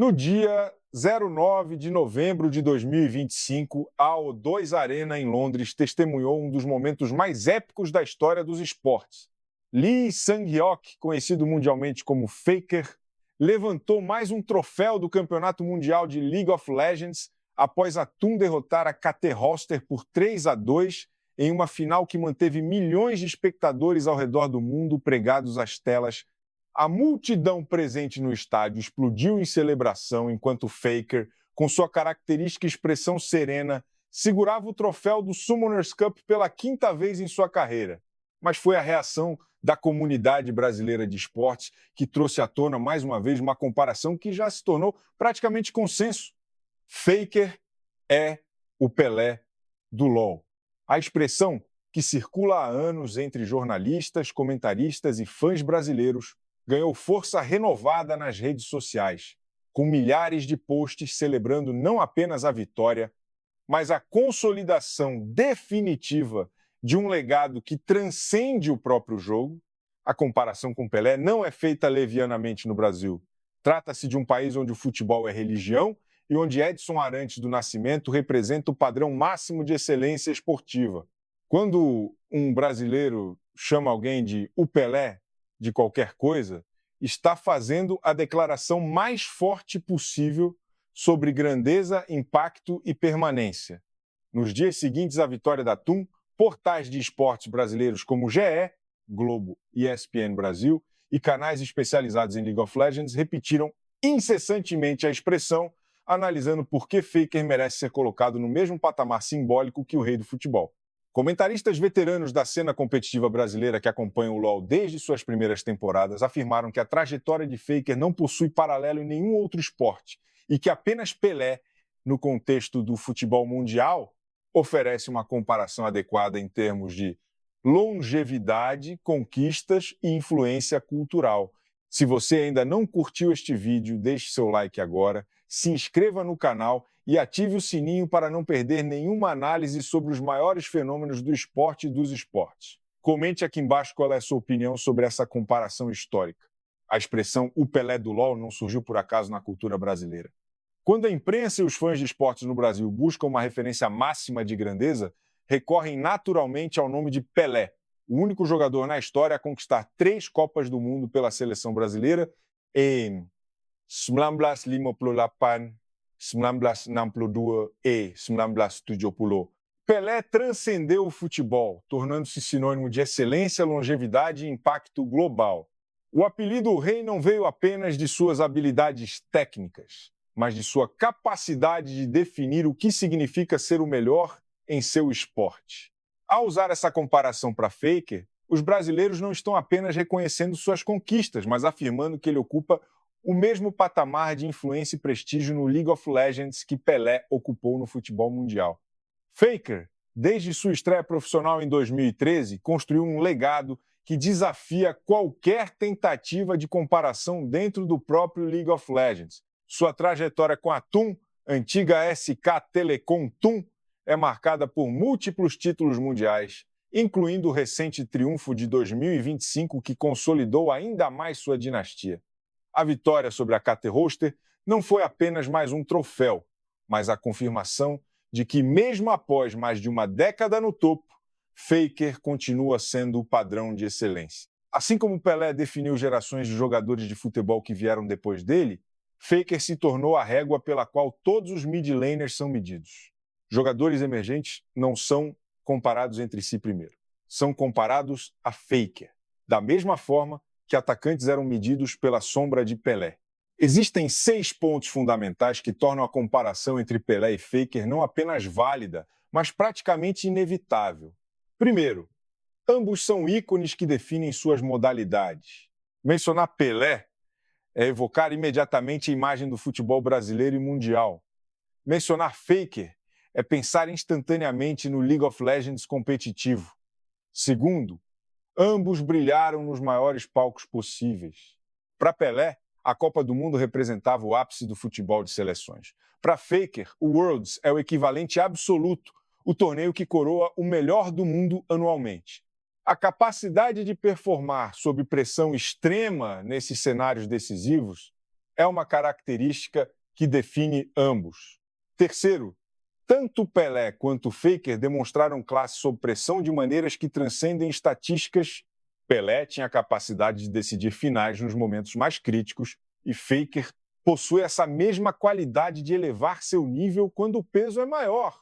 No dia 09 de novembro de 2025, a O2 Arena, em Londres, testemunhou um dos momentos mais épicos da história dos esportes. Lee Sang-hyuk, conhecido mundialmente como Faker, levantou mais um troféu do Campeonato Mundial de League of Legends após a TUM derrotar a KT Roster por 3-2 em uma final que manteve milhões de espectadores ao redor do mundo pregados às telas. A multidão presente no estádio explodiu em celebração enquanto Faker, com sua característica expressão serena, segurava o troféu do Summoners Cup pela quinta vez em sua carreira. Mas foi a reação da comunidade brasileira de esportes que trouxe à tona mais uma vez uma comparação que já se tornou praticamente consenso. Faker é o Pelé do LoL. A expressão que circula há anos entre jornalistas, comentaristas e fãs brasileiros ganhou força renovada nas redes sociais, com milhares de posts celebrando não apenas a vitória, mas a consolidação definitiva de um legado que transcende o próprio jogo. A comparação com Pelé não é feita levianamente no Brasil. Trata-se de um país onde o futebol é religião e onde Edson Arantes do Nascimento representa o padrão máximo de excelência esportiva. Quando um brasileiro chama alguém de o Pelé de qualquer coisa, está fazendo a declaração mais forte possível sobre grandeza, impacto e permanência. Nos dias seguintes à vitória da TUM, portais de esportes brasileiros como GE, Globo e ESPN Brasil e canais especializados em League of Legends repetiram incessantemente a expressão, analisando por que Faker merece ser colocado no mesmo patamar simbólico que o rei do futebol. Comentaristas veteranos da cena competitiva brasileira que acompanham o LoL desde suas primeiras temporadas afirmaram que a trajetória de Faker não possui paralelo em nenhum outro esporte e que apenas Pelé, no contexto do futebol mundial, oferece uma comparação adequada em termos de longevidade, conquistas e influência cultural. Se você ainda não curtiu este vídeo, deixe seu like agora, se inscreva no canal e ative o sininho para não perder nenhuma análise sobre os maiores fenômenos do esporte e dos esportes. Comente aqui embaixo qual é a sua opinião sobre essa comparação histórica. A expressão "o Pelé do LoL" não surgiu por acaso na cultura brasileira. Quando a imprensa e os fãs de esportes no Brasil buscam uma referência máxima de grandeza, recorrem naturalmente ao nome de Pelé, o único jogador na história a conquistar 3 Copas do Mundo pela seleção brasileira em 1958, 1962 e 1970. Pelé transcendeu o futebol, tornando-se sinônimo de excelência, longevidade e impacto global. O apelido Rei não veio apenas de suas habilidades técnicas, mas de sua capacidade de definir o que significa ser o melhor em seu esporte. Ao usar essa comparação para Faker, os brasileiros não estão apenas reconhecendo suas conquistas, mas afirmando que ele ocupa o mesmo patamar de influência e prestígio no League of Legends que Pelé ocupou no futebol mundial. Faker, desde sua estreia profissional em 2013, construiu um legado que desafia qualquer tentativa de comparação dentro do próprio League of Legends. Sua trajetória com a TUM, antiga SK Telecom TUM, é marcada por múltiplos títulos mundiais, incluindo o recente triunfo de 2025 que consolidou ainda mais sua dinastia. A vitória sobre a KT Roster não foi apenas mais um troféu, mas a confirmação de que, mesmo após mais de uma década no topo, Faker continua sendo o padrão de excelência. Assim como Pelé definiu gerações de jogadores de futebol que vieram depois dele, Faker se tornou a régua pela qual todos os mid laners são medidos. Jogadores emergentes não são comparados entre si primeiro, são comparados a Faker, da mesma forma que atacantes eram medidos pela sombra de Pelé. Existem 6 pontos fundamentais que tornam a comparação entre Pelé e Faker não apenas válida, mas praticamente inevitável. Primeiro, ambos são ícones que definem suas modalidades. Mencionar Pelé é evocar imediatamente a imagem do futebol brasileiro e mundial. Mencionar Faker é pensar instantaneamente no League of Legends competitivo. Segundo, ambos brilharam nos maiores palcos possíveis. Para Pelé, a Copa do Mundo representava o ápice do futebol de seleções. Para Faker, o Worlds é o equivalente absoluto, o torneio que coroa o melhor do mundo anualmente. A capacidade de performar sob pressão extrema nesses cenários decisivos é uma característica que define ambos. Terceiro, tanto Pelé quanto Faker demonstraram classe sob pressão de maneiras que transcendem estatísticas. Pelé tinha a capacidade de decidir finais nos momentos mais críticos e Faker possui essa mesma qualidade de elevar seu nível quando o peso é maior.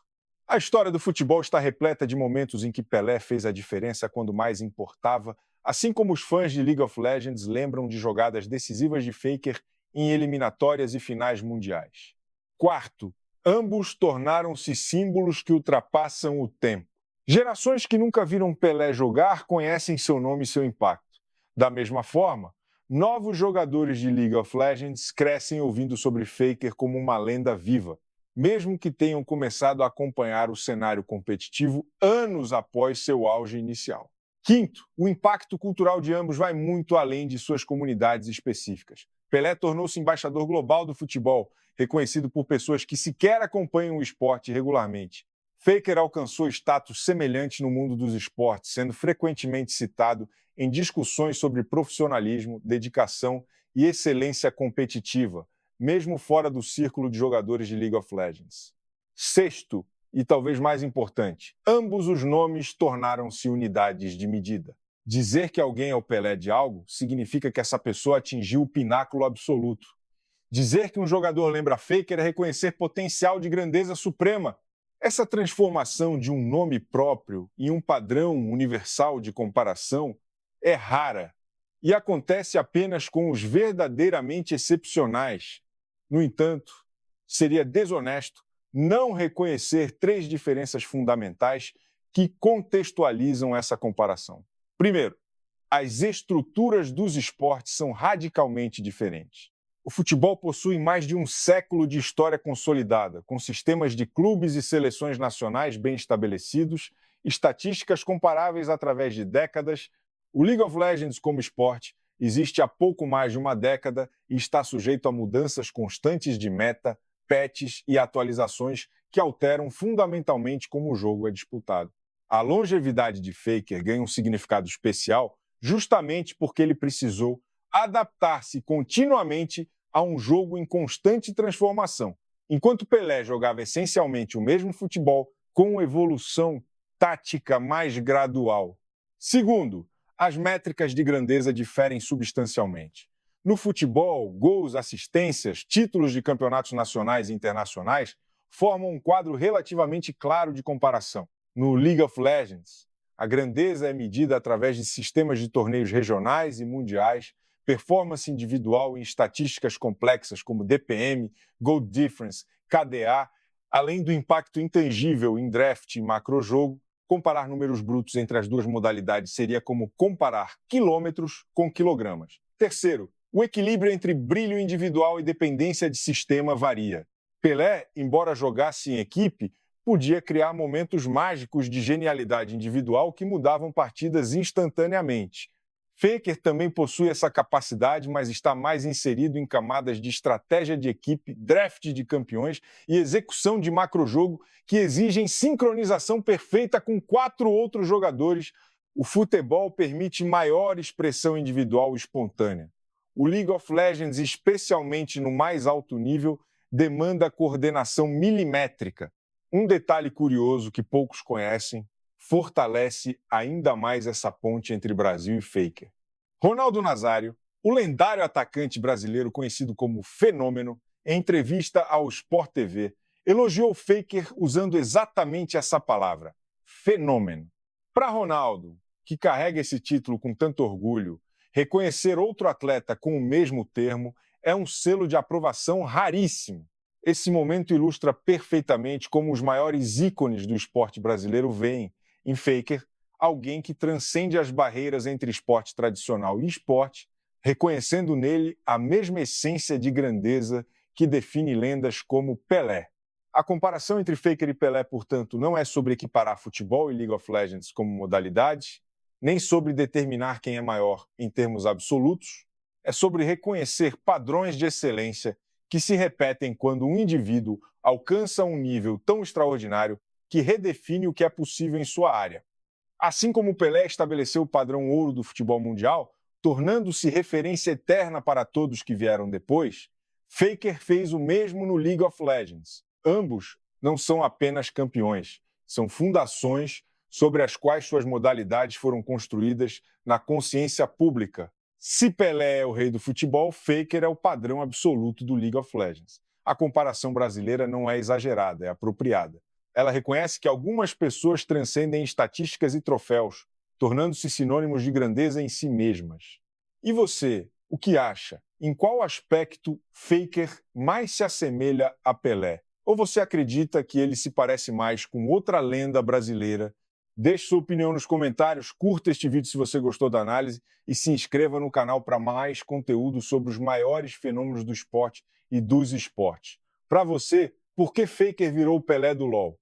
A história do futebol está repleta de momentos em que Pelé fez a diferença quando mais importava, assim como os fãs de League of Legends lembram de jogadas decisivas de Faker em eliminatórias e finais mundiais. Quarto, ambos tornaram-se símbolos que ultrapassam o tempo. Gerações que nunca viram Pelé jogar conhecem seu nome e seu impacto. Da mesma forma, novos jogadores de League of Legends crescem ouvindo sobre Faker como uma lenda viva, mesmo que tenham começado a acompanhar o cenário competitivo anos após seu auge inicial. Quinto, o impacto cultural de ambos vai muito além de suas comunidades específicas. Pelé tornou-se embaixador global do futebol, reconhecido por pessoas que sequer acompanham o esporte regularmente. Faker alcançou status semelhante no mundo dos esportes, sendo frequentemente citado em discussões sobre profissionalismo, dedicação e excelência competitiva, mesmo fora do círculo de jogadores de League of Legends. Sexto, e talvez mais importante, ambos os nomes tornaram-se unidades de medida. Dizer que alguém é o Pelé de algo significa que essa pessoa atingiu o pináculo absoluto. Dizer que um jogador lembra Faker é reconhecer potencial de grandeza suprema. Essa transformação de um nome próprio em um padrão universal de comparação é rara e acontece apenas com os verdadeiramente excepcionais. No entanto, seria desonesto não reconhecer três diferenças fundamentais que contextualizam essa comparação. Primeiro, as estruturas dos esportes são radicalmente diferentes. O futebol possui mais de um século de história consolidada, com sistemas de clubes e seleções nacionais bem estabelecidos, estatísticas comparáveis através de décadas. O League of Legends como esporte existe há pouco mais de uma década e está sujeito a mudanças constantes de meta, patches e atualizações que alteram fundamentalmente como o jogo é disputado. A longevidade de Faker ganha um significado especial justamente porque ele precisou adaptar-se continuamente a um jogo em constante transformação. Enquanto Pelé jogava essencialmente o mesmo futebol, com evolução tática mais gradual. Segundo, as métricas de grandeza diferem substancialmente. No futebol, gols, assistências, títulos de campeonatos nacionais e internacionais formam um quadro relativamente claro de comparação. No League of Legends, a grandeza é medida através de sistemas de torneios regionais e mundiais, performance individual e estatísticas complexas como DPM, Goal Difference, KDA, além do impacto intangível em draft e macrojogo. Comparar números brutos entre as duas modalidades seria como comparar quilômetros com quilogramas. Terceiro, o equilíbrio entre brilho individual e dependência de sistema varia. Pelé, embora jogasse em equipe, podia criar momentos mágicos de genialidade individual que mudavam partidas instantaneamente. Faker também possui essa capacidade, mas está mais inserido em camadas de estratégia de equipe, draft de campeões e execução de macrojogo que exigem sincronização perfeita com 4 outros jogadores. O futebol permite maior expressão individual espontânea. O League of Legends, especialmente no mais alto nível, demanda coordenação milimétrica. Um detalhe curioso que poucos conhecem fortalece ainda mais essa ponte entre Brasil e Faker. Ronaldo Nazário, o lendário atacante brasileiro conhecido como Fenômeno, em entrevista ao Sport TV, elogiou Faker usando exatamente essa palavra, fenômeno. Para Ronaldo, que carrega esse título com tanto orgulho, reconhecer outro atleta com o mesmo termo é um selo de aprovação raríssimo. Esse momento ilustra perfeitamente como os maiores ícones do esporte brasileiro veem em Faker alguém que transcende as barreiras entre esporte tradicional e esporte, reconhecendo nele a mesma essência de grandeza que define lendas como Pelé. A comparação entre Faker e Pelé, portanto, não é sobre equiparar futebol e League of Legends como modalidade, nem sobre determinar quem é maior em termos absolutos, é sobre reconhecer padrões de excelência que se repetem quando um indivíduo alcança um nível tão extraordinário que redefine o que é possível em sua área. Assim como Pelé estabeleceu o padrão ouro do futebol mundial, tornando-se referência eterna para todos que vieram depois, Faker fez o mesmo no League of Legends. Ambos não são apenas campeões, são fundações sobre as quais suas modalidades foram construídas na consciência pública. Se Pelé é o rei do futebol, Faker é o padrão absoluto do League of Legends. A comparação brasileira não é exagerada, é apropriada. Ela reconhece que algumas pessoas transcendem estatísticas e troféus, tornando-se sinônimos de grandeza em si mesmas. E você, o que acha? Em qual aspecto Faker mais se assemelha a Pelé? Ou você acredita que ele se parece mais com outra lenda brasileira? Deixe sua opinião nos comentários, curta este vídeo se você gostou da análise e se inscreva no canal para mais conteúdo sobre os maiores fenômenos do esporte e dos esportes. Para você, por que Faker virou o Pelé do LoL?